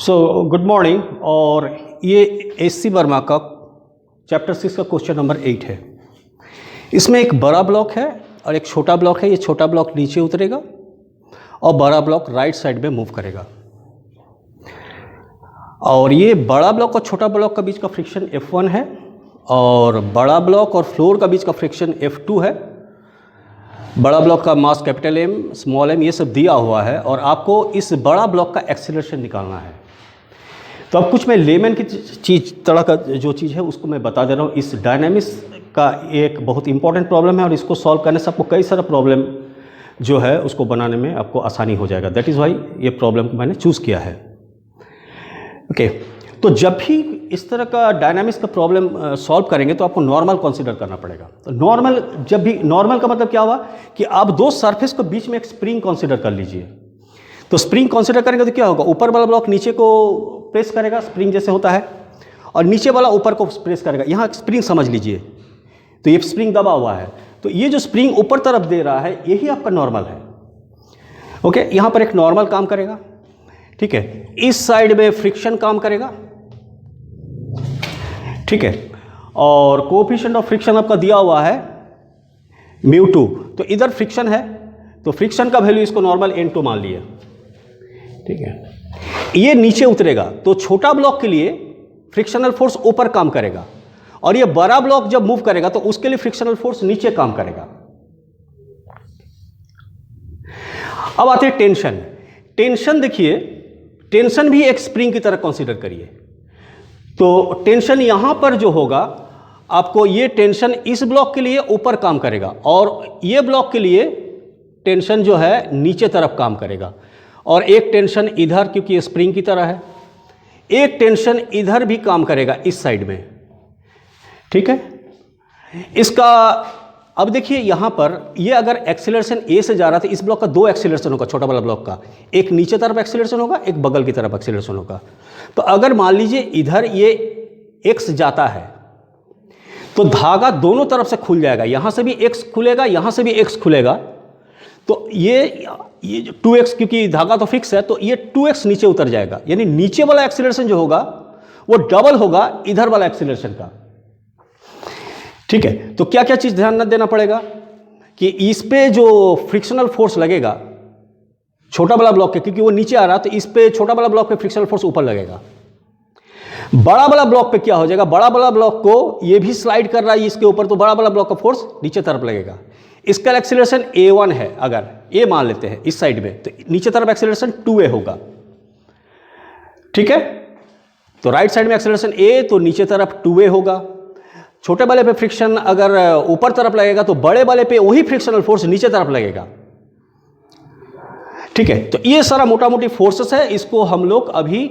Good morning. और ये SC Verma का चैप्टर 6 का क्वेश्चन नंबर 8 है। इसमें एक बड़ा ब्लॉक है और एक छोटा ब्लॉक है। ये छोटा ब्लॉक नीचे उतरेगा और बड़ा ब्लॉक राइट साइड में मूव करेगा। और ये बड़ा ब्लॉक और छोटा ब्लॉक का बीच का फ्रिक्शन F1 है और बड़ा ब्लॉक और फ्लोर का बीच का फ्रिक्शन F2 है। बड़ा ब्लॉक का mass capital M, small m ये सब दिया हुआ है और आपको इस बड़ा ब्लॉक का एक्सीलरेशन निकालना है। तो अब कुछ मैं लेमन की तरह का जो चीज़ है उसको मैं बता दे रहा हूँ। इस डायनामिक्स का एक बहुत इंपॉर्टेंट प्रॉब्लम है और इसको सॉल्व करने से आपको कई सारा प्रॉब्लम जो है उसको बनाने में आपको आसानी हो जाएगा। दैट इज़ वाई ये प्रॉब्लम को मैंने चूज़ किया है। ओके, तो जब भी इस तरह का डायनामिक्स का प्रॉब्लम सॉल्व करेंगे तो आपको नॉर्मल कंसीडर करना पड़ेगा। तो नॉर्मल, जब भी नॉर्मल का मतलब क्या हुआ कि आप दो सरफेस को बीच में एक स्प्रिंग कंसीडर कर लीजिए। तो स्प्रिंग कंसीडर करेंगे तो क्या होगा, ऊपर वाला ब्लॉक नीचे को प्रेस करेगा, स्प्रिंग जैसे होता है, और नीचे वाला ऊपर को प्रेस करेगा। यहाँ स्प्रिंग समझ लीजिए, तो ये स्प्रिंग दबा हुआ है, तो ये जो स्प्रिंग ऊपर तरफ दे रहा है यही आपका नॉर्मल है। ओके, यहाँ पर एक नॉर्मल काम करेगा। ठीक है, इस साइड में फ्रिक्शन काम करेगा। ठीक है, और कोएफिशिएंट ऑफ फ्रिक्शन आपका दिया हुआ है μ2, तो इधर फ्रिक्शन है तो फ्रिक्शन का वैल्यू इसको नॉर्मल N2 मान लिया। ठीक है, ये नीचे उतरेगा तो छोटा ब्लॉक के लिए फ्रिक्शनल फोर्स ऊपर काम करेगा और ये बड़ा ब्लॉक जब मूव करेगा तो उसके लिए फ्रिक्शनल फोर्स नीचे काम करेगा। अब आते हैं टेंशन। टेंशन देखिए, टेंशन भी एक स्प्रिंग की तरह कंसीडर करिए। तो टेंशन यहां पर जो होगा, आपको ये टेंशन इस ब्लॉक के लिए ऊपर काम करेगा और ये ब्लॉक के लिए टेंशन जो है नीचे तरफ काम करेगा। और एक टेंशन इधर, क्योंकि ये स्प्रिंग की तरह है, एक टेंशन इधर भी काम करेगा इस साइड में। ठीक है, इसका अब देखिए यहां पर ये अगर एक्सीलरेशन ए से जा रहा था, इस ब्लॉक का दो एक्सीलरेशन होगा, छोटा वाला ब्लॉक का, एक नीचे तरफ एक्सीलरेशन होगा, एक बगल की तरफ एक्सीलरेशन होगा। तो अगर मान लीजिए इधर ये एक्स जाता है तो धागा दोनों तरफ से खुल जाएगा, यहां से भी एक्स खुलेगा, यहां से भी एक्स खुलेगा। तो ये 2x, क्योंकि धागा तो फिक्स है, तो ये 2x नीचे उतर जाएगा, यानी नीचे वाला एक्सीलरेशन जो होगा वो डबल होगा इधर वाला एक्सीलरेशन का। ठीक है, तो क्या क्या चीज ध्यान देना पड़ेगा कि इस पे जो फ्रिक्शनल फोर्स लगेगा छोटा वाला ब्लॉक के, क्योंकि वो नीचे आ रहा, तो इस पे छोटा वाला ब्लॉक पे फ्रिक्शनल फोर्स ऊपर लगेगा। बड़ा वाला ब्लॉक पे क्या हो जाएगा, बड़ा वाला ब्लॉक को ये भी स्लाइड कर रहा है इसके ऊपर, तो बड़ा वाला ब्लॉक का फोर्स नीचे तरफ लगेगा। इसका एक्सीलरेशन A1 है, अगर A मान लेते हैं इस साइड में, तो नीचे तरफ एक्सीलरेशन 2A होगा। ठीक है, तो राइट साइड में एक्सीलरेशन A, तो नीचे तरफ 2A होगा। छोटे वाले पे फ्रिक्शन अगर ऊपर तरफ लगेगा तो बड़े वाले पे वही फ्रिक्शनल फोर्स नीचे तरफ लगेगा। ठीक है, तो ये सारा मोटा मोटी फोर्सेस है, इसको हम लोग अभी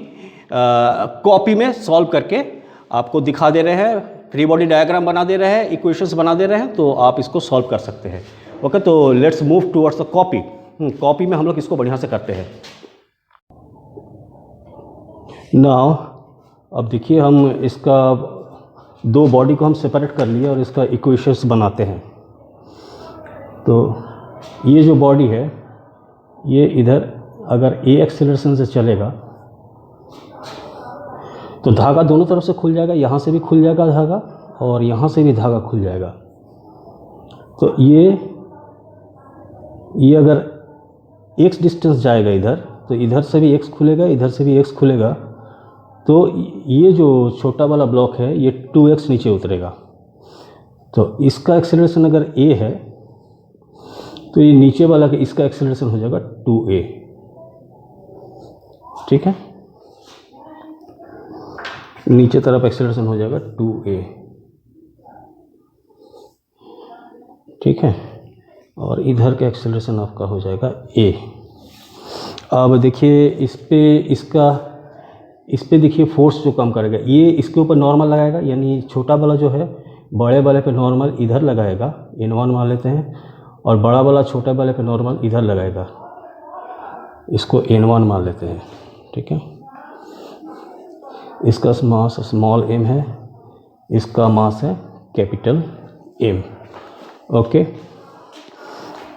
कॉपी में सॉल्व करके आपको दिखा दे रहे हैं, फ्री बॉडी डायग्राम बना दे रहे हैं, इक्वेशंस बना दे रहे हैं, तो आप इसको सॉल्व कर सकते हैं। ओके, तो let's move towards the copy. Copy में हम लोग इसको बढ़िया से करते हैं। नाउ अब देखिए, हम इसका दो बॉडी को हम सेपरेट कर लिए और इसका इक्वेशंस बनाते हैं। तो ये जो बॉडी है ये इधर अगर A एक्सेलरेशन से चलेगा तो धागा दोनों तरफ से खुल जाएगा, यहाँ से भी खुल जाएगा धागा और यहाँ से भी धागा खुल जाएगा। तो ये अगर x डिस्टेंस जाएगा इधर, तो इधर से भी x खुलेगा, इधर से भी x खुलेगा, तो ये जो छोटा वाला ब्लॉक है ये 2x नीचे उतरेगा। तो इसका एक्सेलरेशन अगर a है तो ये नीचे वाला के इसका एक्सेलरेशन हो जाएगा 2a। ठीक है, नीचे तरफ एक्सेलरेशन हो जाएगा 2a। ठीक है, और इधर का एक्सेलरेशन आपका हो जाएगा a। अब देखिए इस पे देखिए फोर्स जो काम करेगा, ये इसके ऊपर नॉर्मल लगाएगा, यानी छोटा वाला जो है बड़े वाले पे नॉर्मल इधर लगाएगा, N1 मान लेते हैं, और बड़ा वाला छोटा वाले पे नॉर्मल इधर लगाएगा, इसको N1 मान लेते हैं। ठीक है, इसका मास स्मॉल m है, इसका मास है कैपिटल M। ओके,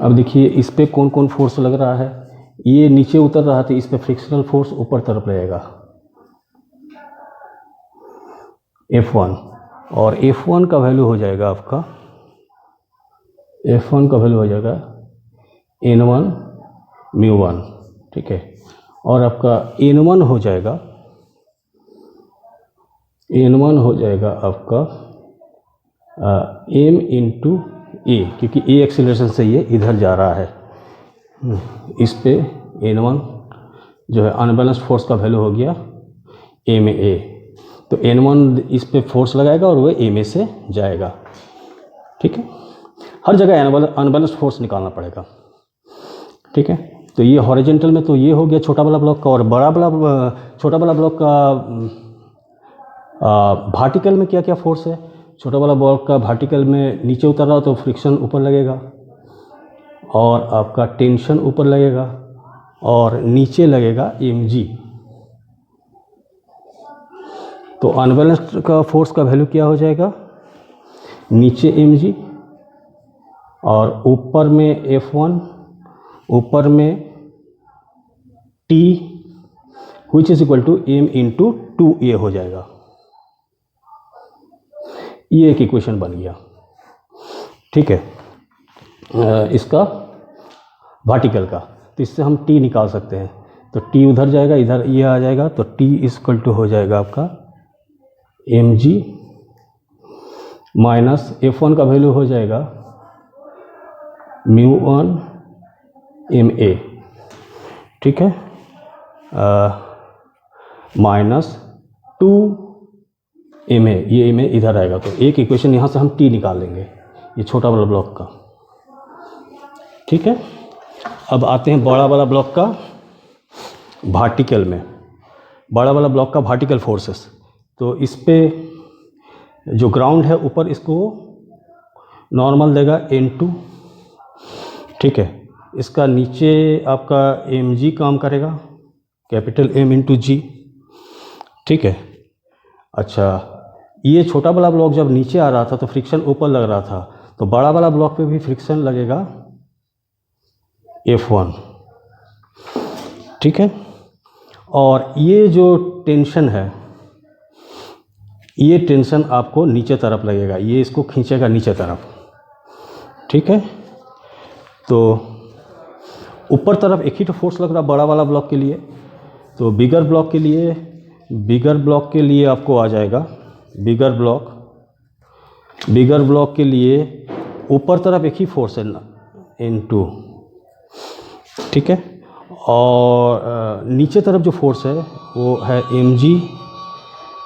अब देखिए इस पे कौन कौन फोर्स लग रहा है। ये नीचे उतर रहा था, इस पे फ्रिक्शनल फोर्स ऊपर तरफ लगेगा। F1, और F1 का वैल्यू हो जाएगा आपका, F1 का वैल्यू हो जाएगा N1 μ1, ठीक है। और आपका N1 हो जाएगा आपका m इंटू ए, क्योंकि ए एक्सीलरेशन से ये इधर जा रहा है, इस पे N1 जो है अनबैलेंस्ड फोर्स का वैल्यू हो गया ma, तो N1 इस पे फोर्स लगाएगा और वह ma से जाएगा, ठीक है। हर जगह अनबैलेंस्ड फोर्स निकालना पड़ेगा, ठीक है। तो ये हॉरिजॉन्टल में तो ये हो गया छोटा वाला ब्लॉक का, और छोटा वाला ब्लॉक का वर्टिकल में क्या क्या फोर्स है। छोटा वाला ब्लॉक का वर्टिकल में नीचे उतर रहा हो तो फ्रिक्शन ऊपर लगेगा, और आपका टेंशन ऊपर लगेगा, और नीचे लगेगा mg। तो अनबैलेंस्ड का फोर्स का वैल्यू क्या हो जाएगा, नीचे mg और ऊपर में F1, ऊपर में T which is equal to m into 2a हो जाएगा। ये एक इक्वेशन बन गया, ठीक है, इसका वर्टिकल का। तो इससे हम T निकाल सकते हैं, तो T उधर जाएगा, इधर ये आ जाएगा, तो T इक्वल टू हो जाएगा आपका mg माइनस F1 का वैल्यू हो जाएगा μ1 ma, ठीक है, माइनस 2 ma, ये ma इधर आएगा। तो एक इक्वेशन यहाँ से हम T निकाल लेंगे, ये छोटा वाला ब्लॉक का, ठीक है। अब आते हैं बड़ा वाला ब्लॉक का वर्टिकल में। बड़ा वाला ब्लॉक का वर्टिकल फोर्सेस, तो इस पे जो ग्राउंड है ऊपर, इसको नॉर्मल देगा N2, ठीक है। इसका नीचे आपका mg काम करेगा, कैपिटल M इंटू जी, ठीक है। अच्छा, ये छोटा वाला ब्लॉक जब नीचे आ रहा था तो फ्रिक्शन ऊपर लग रहा था, तो बड़ा वाला ब्लॉक पे भी फ्रिक्शन लगेगा F1, ठीक है। और ये जो टेंशन है, ये टेंशन आपको नीचे तरफ लगेगा, ये इसको खींचेगा नीचे तरफ, ठीक है। तो ऊपर तरफ एक ही तो फोर्स लग रहा बड़ा वाला ब्लॉक के लिए, तो बिगर ब्लॉक के लिए आपको आ जाएगा, बिगर ब्लॉक के लिए ऊपर तरफ एक ही फोर्स है N2, ठीक है। और नीचे तरफ जो फोर्स है वो है mg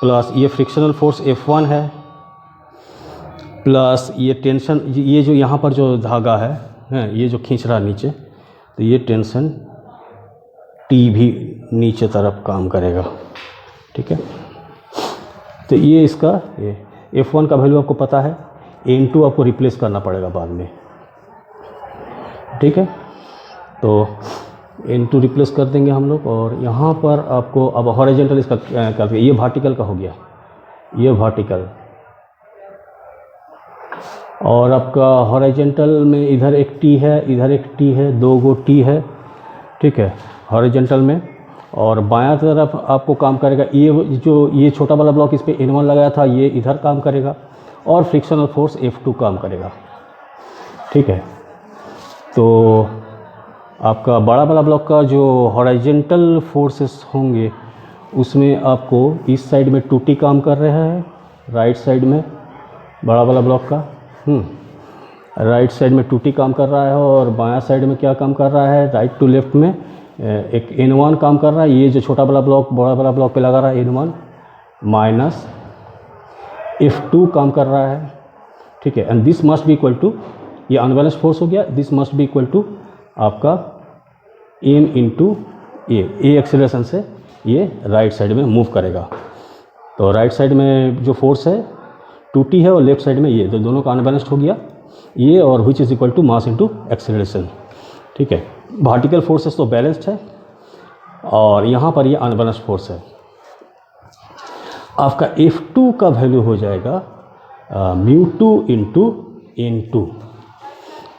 प्लस ये फ्रिक्शनल फोर्स F1 है, प्लस ये टेंशन, ये जो यहाँ पर जो धागा है ये जो खींच रहा है नीचे, तो ये टेंशन T भी नीचे तरफ काम करेगा, ठीक है। तो ये इसका ये F1 का वैल्यू आपको पता है, N2 आपको रिप्लेस करना पड़ेगा बाद में, ठीक है। तो N2 रिप्लेस कर देंगे हम लोग, और यहाँ पर आपको अब हॉरिजॉन्टल इसका क्या, ये वर्टिकल का हो गया, ये वर्टिकल, और आपका हॉरिजॉन्टल में इधर एक T है, इधर एक T है, 2 गो T है, ठीक है, हॉरिजॉन्टल में। और बायां तरफ आपको काम करेगा ये छोटा वाला ब्लॉक, इस पे N1 लगाया था, ये इधर काम करेगा, और फ्रिक्शनल फोर्स F2 काम करेगा, ठीक है। तो आपका बड़ा वाला ब्लॉक का जो हॉरिजॉन्टल फोर्सेस होंगे, उसमें आपको इस साइड में 2T काम कर रहा है, राइट साइड में बड़ा वाला ब्लॉक का राइट साइड में 2T काम कर रहा है, और बायां साइड में क्या काम कर रहा है, राइट टू लेफ्ट में एक N1 काम कर रहा है। ये जो छोटा वाला ब्लॉक बड़ा वाला ब्लॉक पे लगा रहा है N1 माइनस F2 काम कर रहा है, ठीक है। And this must be equal to, ये अनबैलेंस्ड फोर्स हो गया, this must be equal to आपका m इंटू ए एक्सेलरेशन से ये राइट साइड में मूव करेगा। तो राइट साइड में जो फोर्स है 2T है, और लेफ्ट साइड में ये, तो दोनों का अनबैलेंस्ड हो गया ये, और which is equal to mass into acceleration, ठीक है। वर्टिकल फोर्सेस तो बैलेंस्ड है, और यहाँ पर ये अनबैलेंस्ड फोर्स है। आपका F2 का वैल्यू हो जाएगा μ2 इंटू N2,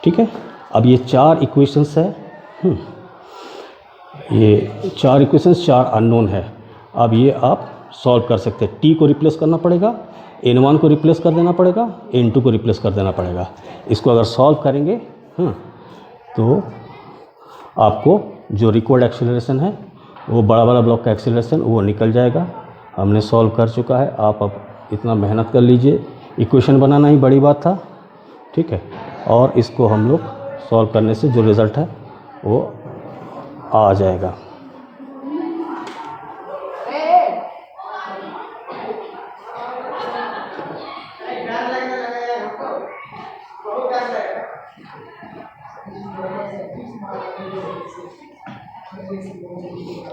ठीक है। अब ये 4 इक्वेशंस है, ये 4 इक्वेशंस, 4 अननोन है। अब ये आप सॉल्व कर सकते हैं। टी को रिप्लेस करना पड़ेगा, n1 को रिप्लेस कर देना पड़ेगा, n2 को रिप्लेस कर देना पड़ेगा। इसको अगर सॉल्व करेंगे तो आपको जो रिक्वायर्ड एक्सीलरेशन है वो बड़ा वाला ब्लॉक का एक्सीलरेशन वो निकल जाएगा। हमने सॉल्व कर चुका है। आप अब इतना मेहनत कर लीजिए, इक्वेशन बनाना ही बड़ी बात था, ठीक है। और इसको हम लोग सॉल्व करने से जो रिज़ल्ट है वो आ जाएगा।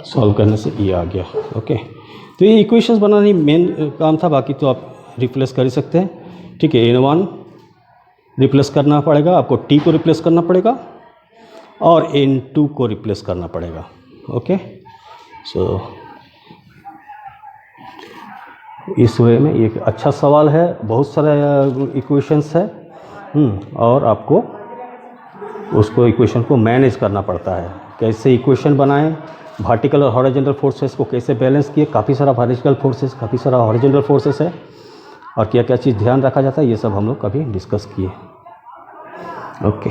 सॉल्व करने से ये आ गया। ओके, तो ये इक्वेशंस बनाना ही मेन काम था, बाकी तो आप रिप्लेस कर ही सकते हैं, ठीक है। n1 रिप्लेस करना पड़ेगा आपको, t को रिप्लेस करना पड़ेगा और n2 को रिप्लेस करना पड़ेगा। ओके, सो इस वे में एक अच्छा सवाल है, बहुत सारा इक्वेशंस है और आपको उसको इक्वेशन को मैनेज करना पड़ता है। कैसे इक्वेशन बनाएं, वर्टिकल और हॉरिजॉन्टल फोर्सेस को कैसे बैलेंस किए, काफ़ी सारा वर्टिकल फोर्सेस, काफ़ी सारा हॉरिजॉन्टल फोर्सेस है और क्या क्या चीज़ ध्यान रखा जाता है, ये सब हम लोग कभी डिस्कस किए। ओके।